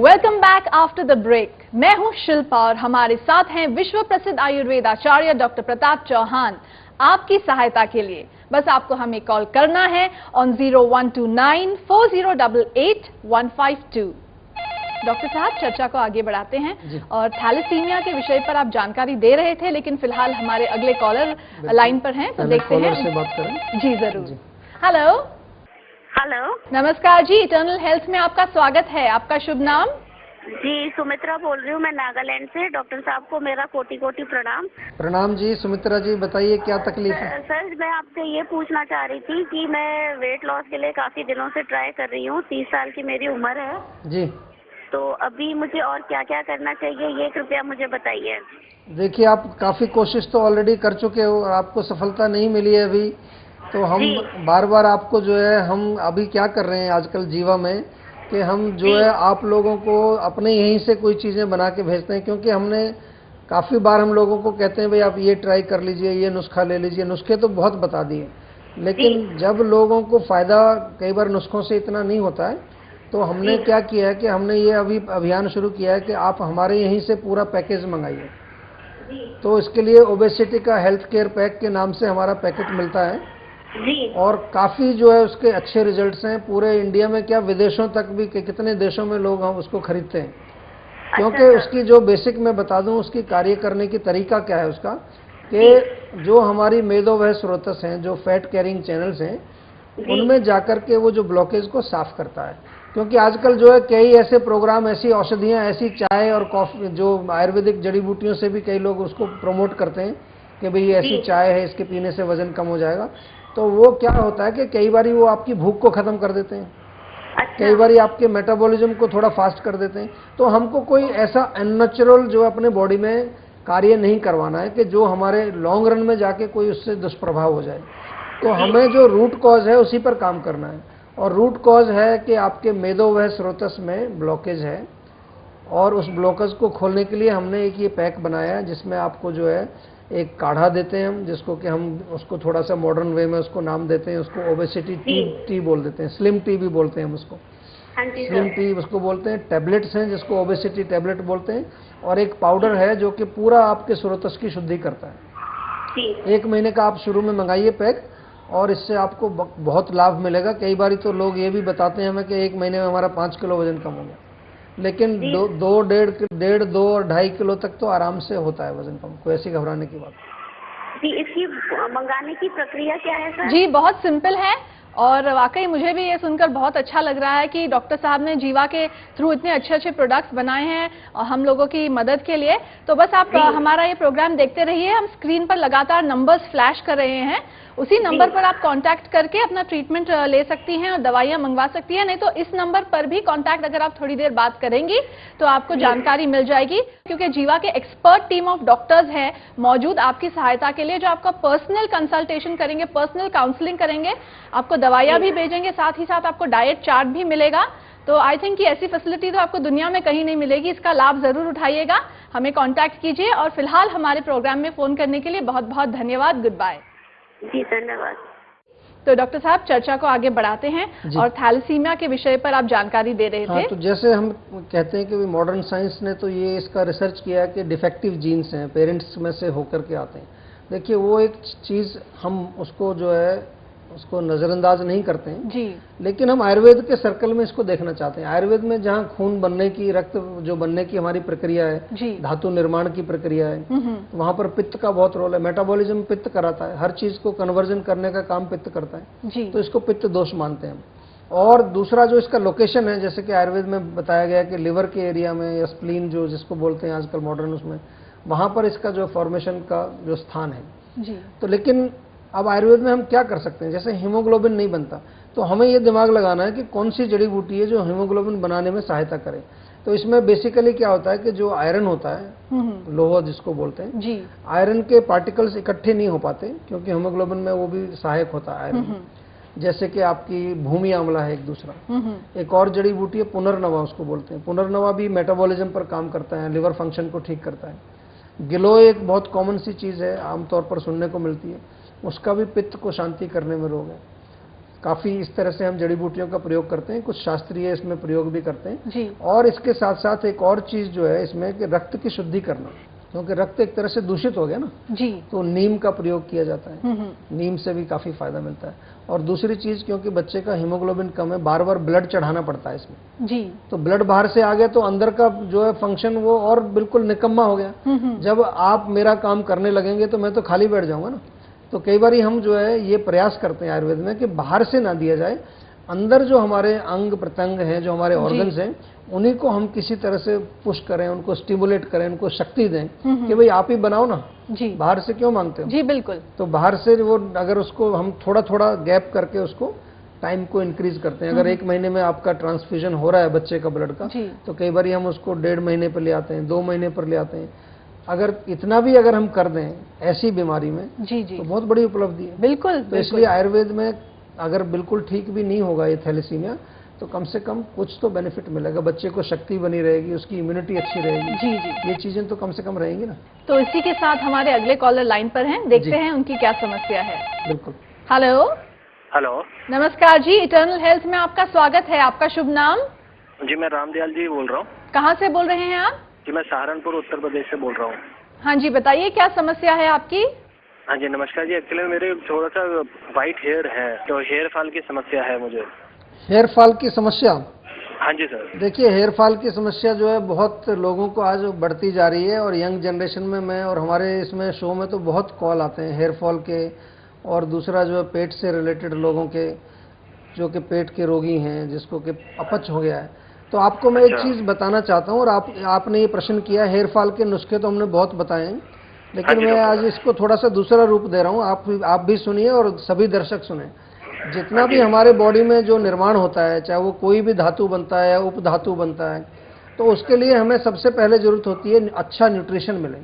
Welcome back after the break. मैं हूं शिल्पा और हमारे साथ हैं विश्व प्रसिद्ध आयुर्वेद आचार्य डॉक्टर प्रताप चौहान। आपकी सहायता के लिए बस आपको हमें कॉल करना है ऑन 01294088-152। डॉक्टर साहब, चर्चा को आगे बढ़ाते हैं और थैलेसीमिया के विषय पर आप जानकारी दे रहे थे, लेकिन फिलहाल हमारे अगले कॉलर लाइन पर हैं, तो देखते हैं से बात करें। जी जरूर। हेलो हेलो नमस्कार जी, इटर्नल हेल्थ में आपका स्वागत है। आपका शुभ नाम? जी, सुमित्रा बोल रही हूँ मैं नागालैंड से। डॉक्टर साहब को मेरा कोटि कोटि प्रणाम। प्रणाम जी। सुमित्रा जी बताइए क्या तकलीफ है? सर मैं आपसे ये पूछना चाह रही थी कि मैं वेट लॉस के लिए काफी दिनों से ट्राई कर रही हूँ। 30 साल की मेरी उम्र है जी। तो अभी मुझे और क्या क्या करना चाहिए ये कृपया मुझे बताइए। देखिए, आप काफी कोशिश तो ऑलरेडी कर चुके हो और आपको सफलता नहीं मिली है अभी, तो हम बार बार आपको जो है, हम अभी क्या कर रहे हैं आजकल जीवा में कि हम जो है आप लोगों को अपने यहीं से कोई चीज़ें बना के भेजते हैं, क्योंकि हमने काफ़ी बार हम लोगों को कहते हैं भाई आप ये ट्राई कर लीजिए, ये नुस्खा ले लीजिए। नुस्खे तो बहुत बता दिए, लेकिन जब लोगों को फ़ायदा कई बार नुस्खों से इतना नहीं होता है, तो हमने क्या किया है कि हमने ये अभी अभियान शुरू किया है कि आप हमारे यहीं से पूरा पैकेज मंगाइए। तो इसके लिए ओबेसिटी का हेल्थ केयर पैक के नाम से हमारा पैकेट मिलता है और काफ़ी जो है उसके अच्छे रिजल्ट्स हैं। पूरे इंडिया में क्या, विदेशों तक भी कितने देशों में लोग हम उसको खरीदते हैं, क्योंकि उसकी जो बेसिक मैं बता दूं उसकी कार्य करने की तरीका क्या है उसका, कि जो हमारी मेदोवह स्रोतस हैं, जो फैट कैरिंग चैनल्स हैं, उनमें जाकर के वो जो ब्लॉकेज को साफ करता है। क्योंकि आजकल जो है कई ऐसे प्रोग्राम, ऐसी औषधियाँ, ऐसी चाय और कॉफ़ी, जो आयुर्वेदिक जड़ी बूटियों से भी कई लोग उसको प्रमोट करते हैं कि भाई ये ऐसी चाय है, इसके पीने से वजन कम हो जाएगा। तो वो क्या होता है कि कई बार वो आपकी भूख को ख़त्म कर देते हैं, कई बार आपके मेटाबॉलिज्म को थोड़ा फास्ट कर देते हैं। तो हमको कोई ऐसा अननेचुरल जो अपने बॉडी में कार्य नहीं करवाना है कि जो हमारे लॉन्ग रन में जाके कोई उससे दुष्प्रभाव हो जाए। तो हमें जो रूट कॉज है उसी पर काम करना है, और रूट कॉज है कि आपके मेदोवह स्रोतस में ब्लॉकेज है, और उस ब्लॉकेज को खोलने के लिए हमने एक ये पैक बनाया है जिसमें आपको जो है एक काढ़ा देते हैं हम, जिसको कि हम उसको थोड़ा सा मॉडर्न वे में उसको नाम देते हैं, उसको ओबेसिटी टी बोल देते हैं, स्लिम टी भी बोलते हैं हम उसको, स्लिम टी उसको बोलते हैं। टैबलेट्स हैं जिसको ओबेसिटी टैबलेट बोलते हैं, और एक पाउडर है जो कि पूरा आपके स्रोतस की शुद्धि करता है। 1 महीने का आप शुरू में मंगाइए पैक, और इससे आपको बहुत लाभ मिलेगा। कई बार तो लोग ये भी बताते हैं हमें कि 1 महीने में हमारा 5 किलो वजन कम हो गया, लेकिन 2 और 2.5 किलो तक तो आराम से होता है वजन कम। कोई ऐसी घबराने की बात जी। इसकी मंगाने की प्रक्रिया क्या है सर? जी बहुत सिंपल है, और वाकई मुझे भी ये सुनकर बहुत अच्छा लग रहा है कि डॉक्टर साहब ने जीवा के थ्रू इतने अच्छे अच्छे प्रोडक्ट्स बनाए हैं हम लोगों की मदद के लिए। तो बस आप हमारा ये प्रोग्राम देखते रहिए। हम स्क्रीन पर लगातार नंबर्स फ्लैश कर रहे हैं, उसी नंबर पर आप कांटेक्ट करके अपना ट्रीटमेंट ले सकती हैं और दवाइयां मंगवा सकती हैं। नहीं तो इस नंबर पर भी कांटेक्ट अगर आप थोड़ी देर बात करेंगी तो आपको जानकारी मिल जाएगी, क्योंकि जीवा के एक्सपर्ट टीम ऑफ डॉक्टर्स है मौजूद आपकी सहायता के लिए, जो आपका पर्सनल कंसल्टेशन करेंगे, पर्सनल काउंसलिंग करेंगे, आपको दवाइयां भी भेजेंगे, साथ ही साथ आपको डाइट चार्ट भी मिलेगा। तो आई थिंक कि ऐसी फैसिलिटी तो आपको दुनिया में कहीं नहीं मिलेगी। इसका लाभ जरूर उठाइएगा, हमें कांटेक्ट कीजिए। और फिलहाल हमारे प्रोग्राम में फोन करने के लिए बहुत बहुत धन्यवाद। Good bye. जी धन्यवाद। तो डॉक्टर साहब चर्चा को आगे बढ़ाते हैं, और थैलेसीमिया के विषय पर आप जानकारी दे रहे थे। हाँ, तो जैसे हम कहते हैं कि मॉडर्न साइंस ने तो ये इसका रिसर्च किया कि डिफेक्टिव जीन्स हैं, पेरेंट्स में से होकर के आते हैं। देखिए, वो एक चीज़ हम उसको जो है उसको नज़रअंदाज नहीं करते हैं जी, लेकिन हम आयुर्वेद के सर्कल में इसको देखना चाहते हैं। आयुर्वेद में जहाँ खून बनने की, रक्त जो बनने की हमारी प्रक्रिया है, धातु निर्माण की प्रक्रिया है, तो वहाँ पर पित्त का बहुत रोल है। मेटाबॉलिज्म पित्त कराता है, हर चीज़ को कन्वर्जन करने का काम पित्त करता है जी। तो इसको पित्त दोष मानते हैं हम। और दूसरा जो इसका लोकेशन है, जैसे कि आयुर्वेद में बताया गया कि लिवर के एरिया में, या स्प्लीन जो जिसको बोलते हैं आजकल मॉडर्न, उसमें वहाँ पर इसका जो फॉर्मेशन का जो स्थान है जी। तो लेकिन अब आयुर्वेद में हम क्या कर सकते हैं, जैसे हीमोग्लोबिन नहीं बनता, तो हमें ये दिमाग लगाना है कि कौन सी जड़ी बूटी है जो हीमोग्लोबिन बनाने में सहायता करे। तो इसमें बेसिकली क्या होता है कि जो आयरन होता है, लोहा जिसको बोलते हैं जी, आयरन के पार्टिकल्स इकट्ठे नहीं हो पाते, क्योंकि हीमोग्लोबिन में वो भी सहायक होता है आयरन। जैसे कि आपकी भूमि आंवला है एक दूसरा, एक और जड़ी बूटी है पुनर्नवा, उसको बोलते हैं। पुनर्नवा भी मेटाबॉलिज्म पर काम करता है, लिवर फंक्शन को ठीक करता है। गिलोय एक बहुत कॉमन सी चीज़ है, आमतौर पर सुनने को मिलती है, उसका भी पित्त को शांति करने में रोग है। काफ़ी इस तरह से हम जड़ी बूटियों का प्रयोग करते हैं, कुछ शास्त्रीय इसमें प्रयोग भी करते हैं जी। और इसके साथ साथ एक और चीज़ जो है इसमें कि रक्त की शुद्धि करना, क्योंकि रक्त एक तरह से दूषित हो गया ना जी। तो नीम का प्रयोग किया जाता है। नीम से भी काफ़ी फायदा मिलता है। और दूसरी चीज़, क्योंकि बच्चे का हीमोग्लोबिन कम है, बार बार ब्लड चढ़ाना पड़ता है इसमें जी। तो ब्लड बाहर से आ गया तो अंदर का जो है फंक्शन वो और बिल्कुल निकम्मा हो गया। जब आप मेरा काम करने लगेंगे तो मैं तो खाली बैठ जाऊंगा ना। तो कई बार हम जो है ये प्रयास करते हैं आयुर्वेद में कि बाहर से ना दिया जाए, अंदर जो हमारे अंग प्रत्यंग हैं, जो हमारे ऑर्गन्स हैं, उन्हीं को हम किसी तरह से पुश करें, उनको स्टिमुलेट करें, उनको शक्ति दें कि भाई आप ही बनाओ ना, जी। बाहर से क्यों मांगते हो। जी बिल्कुल। तो बाहर से वो अगर उसको हम थोड़ा थोड़ा गैप करके उसको टाइम को इंक्रीज करते हैं। अगर 1 महीने में आपका ट्रांसफ्यूजन हो रहा है बच्चे का ब्लड का, तो कई बार हम उसको 1.5 महीने पर ले आते हैं, 2 महीने पर ले आते हैं। अगर इतना भी अगर हम कर दें ऐसी बीमारी में, जी जी, तो बहुत बड़ी उपलब्धि है। बिल्कुल। तो इसलिए आयुर्वेद में अगर बिल्कुल ठीक भी नहीं होगा ये थैलेसीमिया, तो कम से कम कुछ तो बेनिफिट मिलेगा, बच्चे को शक्ति बनी रहेगी, उसकी इम्यूनिटी अच्छी रहेगी। जी जी, ये चीजें तो कम से कम रहेंगी ना। तो इसी के साथ हमारे अगले कॉलर लाइन पर हैं, देखते हैं उनकी क्या समस्या है। बिल्कुल। हेलो। हेलो, नमस्कार जी, इटर्नल हेल्थ में आपका स्वागत है। आपका शुभ नाम? जी मैं रामदयाल जी बोल रहा हूँ। कहाँ से बोल रहे हैं आप? जी मैं सहारनपुर उत्तर प्रदेश से बोल रहा हूँ। हाँ जी, बताइए क्या समस्या है आपकी? हाँ जी नमस्कार जी, एक्चुअली मेरे थोड़ा सा वाइट हेयर है, तो हेयर फॉल की समस्या है मुझे। हेयर फॉल की समस्या? हाँ जी सर। देखिए, हेयर फॉल की समस्या जो है बहुत लोगों को आज बढ़ती जा रही है और यंग जनरेशन में मैं और हमारे इसमें शो में तो बहुत कॉल आते हैं हेयर फॉल के। और दूसरा जो है पेट से रिलेटेड लोगों के, जो कि पेट के रोगी हैं, जिसको कि अपच हो गया है। तो आपको मैं एक चीज़ बताना चाहता हूँ, और आपने ये प्रश्न किया, हेयर फॉल के नुस्खे तो हमने बहुत बताए हैं, लेकिन मैं आज इसको थोड़ा सा दूसरा रूप दे रहा हूँ। आप भी सुनिए और सभी दर्शक सुने। जितना भी हमारे बॉडी में जो निर्माण होता है, चाहे वो कोई भी धातु बनता है या उप धातु बनता है, तो उसके लिए हमें सबसे पहले जरूरत होती है अच्छा न्यूट्रिशन मिले।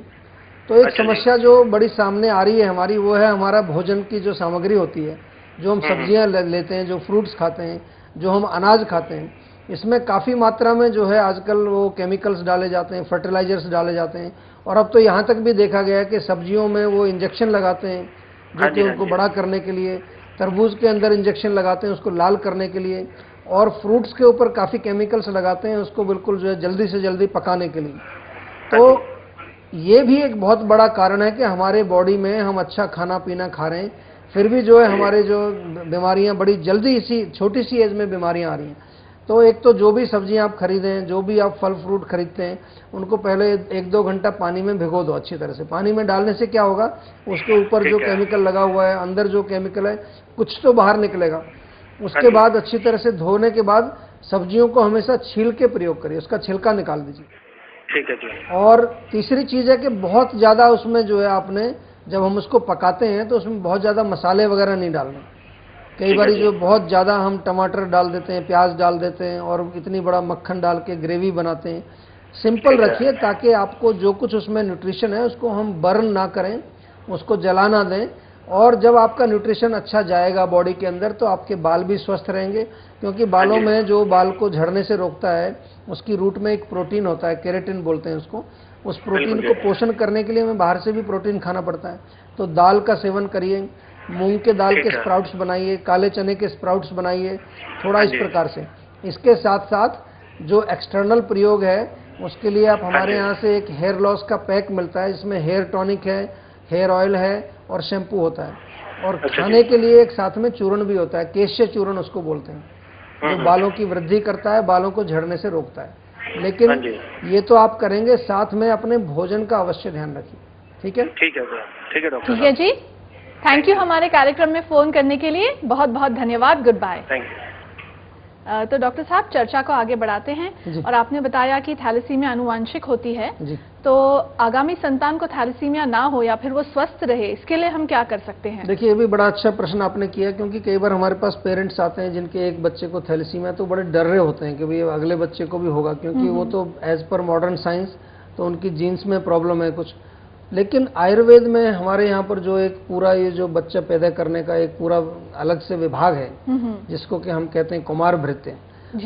तो एक समस्या जो बड़ी सामने आ रही है हमारी, वो है हमारा भोजन की जो सामग्री होती है, जो हम सब्जियां लेते हैं, जो फ्रूट्स खाते हैं, जो हम अनाज खाते हैं, इसमें काफ़ी मात्रा में जो है आजकल वो केमिकल्स डाले जाते हैं, फर्टिलाइजर्स डाले जाते हैं। और अब तो यहाँ तक भी देखा गया है कि सब्जियों में वो इंजेक्शन लगाते हैं, जो कि उनको बड़ा करने के लिए। तरबूज के अंदर इंजेक्शन लगाते हैं उसको लाल करने के लिए, और फ्रूट्स के ऊपर काफ़ी केमिकल्स लगाते हैं उसको बिल्कुल जो है जल्दी से जल्दी पकाने के लिए। तो ये भी एक बहुत बड़ा कारण है कि हमारे बॉडी में हम अच्छा खाना पीना खा रहे हैं, फिर भी जो है हमारे जो बीमारियां बड़ी जल्दी इसी छोटी सी एज में बीमारियां आ रही हैं। तो एक तो जो भी सब्जियां आप खरीदें, जो भी आप फल फ्रूट खरीदते हैं, उनको पहले 1-2 घंटा पानी में भिगो दो अच्छी तरह से। पानी में डालने से क्या होगा, उसके ऊपर जो केमिकल लगा हुआ है, अंदर जो केमिकल है, कुछ तो बाहर निकलेगा। उसके बाद अच्छी तरह से धोने के बाद सब्जियों को हमेशा छील के प्रयोग करिए, उसका छिलका निकाल दीजिए। ठीक है जी। और तीसरी चीज़ है कि बहुत ज़्यादा उसमें जो है आपने, जब हम उसको पकाते हैं तो उसमें बहुत ज़्यादा मसाले वगैरह नहीं डालने। कई बार जो बहुत ज़्यादा हम टमाटर डाल देते हैं, प्याज डाल देते हैं और इतनी बड़ा मक्खन डाल के ग्रेवी बनाते हैं। सिंपल रखिए ताकि आपको जो कुछ उसमें न्यूट्रिशन है उसको हम बर्न ना करें, उसको जलाना दें। और जब आपका न्यूट्रिशन अच्छा जाएगा बॉडी के अंदर, तो आपके बाल भी स्वस्थ रहेंगे, क्योंकि बालों में जो बाल को झड़ने से रोकता है, उसकी रूट में एक प्रोटीन होता है, केराटिन बोलते हैं उसको। उस प्रोटीन को पोषण करने के लिए हमें बाहर से भी प्रोटीन खाना पड़ता है। तो दाल का सेवन करिए, मूंग के दाल के स्प्राउट्स बनाइए, काले चने के स्प्राउट्स बनाइए, थोड़ा इस प्रकार से। इसके साथ साथ जो एक्सटर्नल प्रयोग है, उसके लिए आप हमारे यहाँ से एक हेयर लॉस का पैक मिलता है, जिसमें हेयर टॉनिक है, हेयर ऑयल है और शैम्पू होता है। और खाने के लिए एक साथ में चूर्ण भी होता है, केश्य चूर्ण उसको बोलते हैं, जो बालों की वृद्धि करता है, बालों को झड़ने से रोकता है। लेकिन ये तो आप करेंगे, साथ में अपने भोजन का अवश्य ध्यान रखिए। ठीक है? ठीक है सर, ठीक है डॉक्टर। ठीक है जी, थैंक यू हमारे कार्यक्रम में फोन करने के लिए, बहुत बहुत धन्यवाद। Goodbye. Thank you. तो डॉक्टर साहब, चर्चा को आगे बढ़ाते हैं। और आपने बताया कि थैलेसीमिया आनुवांशिक होती है जी। तो आगामी संतान को थैलेसीमिया ना हो या फिर वो स्वस्थ रहे, इसके लिए हम क्या कर सकते हैं? देखिए, ये भी बड़ा अच्छा प्रश्न आपने किया, क्योंकि कई बार हमारे पास पेरेंट्स आते हैं जिनके एक बच्चे को थैलेसीमिया, तो बड़े डर रहे होते हैं कि भाई अगले बच्चे को भी होगा, क्योंकि वो तो एज पर मॉडर्न साइंस तो उनकी जीन्स में प्रॉब्लम है कुछ। लेकिन आयुर्वेद में हमारे यहाँ पर जो एक पूरा ये जो बच्चा पैदा करने का एक पूरा अलग से विभाग है, जिसको कि हम कहते हैं कुमार भृत्य,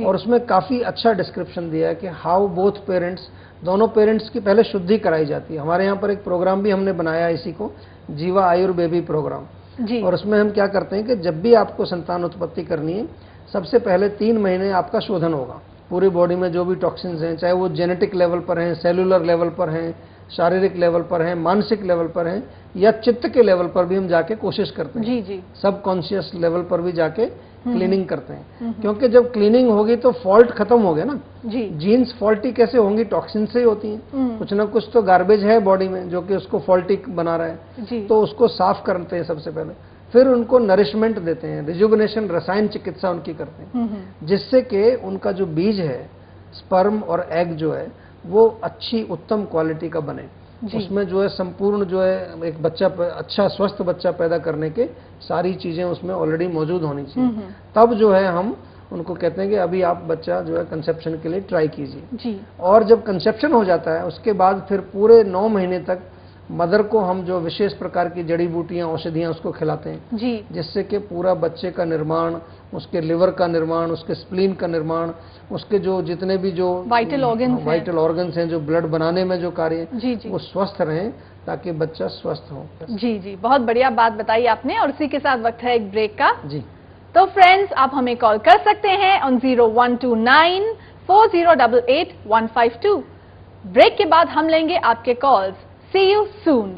और उसमें काफ़ी अच्छा डिस्क्रिप्शन दिया है कि हाउ बोथ पेरेंट्स, दोनों पेरेंट्स की पहले शुद्धि कराई जाती है। हमारे यहाँ पर एक प्रोग्राम भी हमने बनाया है इसी को, जीवा आयुर्बेबी प्रोग्राम। जी। और उसमें हम क्या करते हैं कि जब भी आपको संतान उत्पत्ति करनी है, सबसे पहले 3 महीने आपका शोधन होगा। पूरी बॉडी में जो भी टॉक्सिन्स हैं, चाहे वो जेनेटिक लेवल पर हैं, सेलुलर लेवल पर हैं, शारीरिक लेवल पर हैं, मानसिक लेवल पर हैं, या चित्त के लेवल पर भी हम जाके कोशिश करते हैं। जी जी। सब कॉन्शियस लेवल पर भी जाके क्लीनिंग करते हैं, क्योंकि जब क्लीनिंग होगी तो फॉल्ट खत्म हो गया ना। जी। जीन्स फॉल्टी कैसे होंगी? टॉक्सिन से ही होती हैं। कुछ ना कुछ तो गार्बेज है बॉडी में जो कि उसको फॉल्टी बना रहा है। जी। तो उसको साफ करते हैं सबसे पहले, फिर उनको नरिशमेंट देते हैं, रिजुविनेशन, रसायन चिकित्सा उनकी करते हैं, जिससे कि उनका जो बीज है, स्पर्म और एग जो है, वो अच्छी उत्तम क्वालिटी का बने। उसमें जो है संपूर्ण जो है एक बच्चा, अच्छा स्वस्थ बच्चा पैदा करने के सारी चीजें उसमें ऑलरेडी मौजूद होनी चाहिए। तब जो है हम उनको कहते हैं कि अभी आप बच्चा जो है कंसेप्शन के लिए ट्राई कीजिए। जी। और जब कंसेप्शन हो जाता है उसके बाद फिर पूरे 9 महीने तक मदर को हम जो विशेष प्रकार की जड़ी बूटियां, औषधियां उसको खिलाते हैं, जी। जिससे कि पूरा बच्चे का निर्माण, उसके लिवर का निर्माण, उसके स्प्लीन का निर्माण, उसके जो जितने भी जो वाइटल ऑर्गन्स हैं जो ब्लड बनाने में जो कार्य जी जी। वो स्वस्थ रहें, ताकि बच्चा स्वस्थ हो। जी जी, बहुत बढ़िया बात बताई आपने। और इसी के साथ वक्त है एक ब्रेक का। जी। तो फ्रेंड्स, आप हमें कॉल कर सकते हैं ऑन 0129 4088 152। ब्रेक के बाद हम लेंगे आपके कॉल्स। C you soon.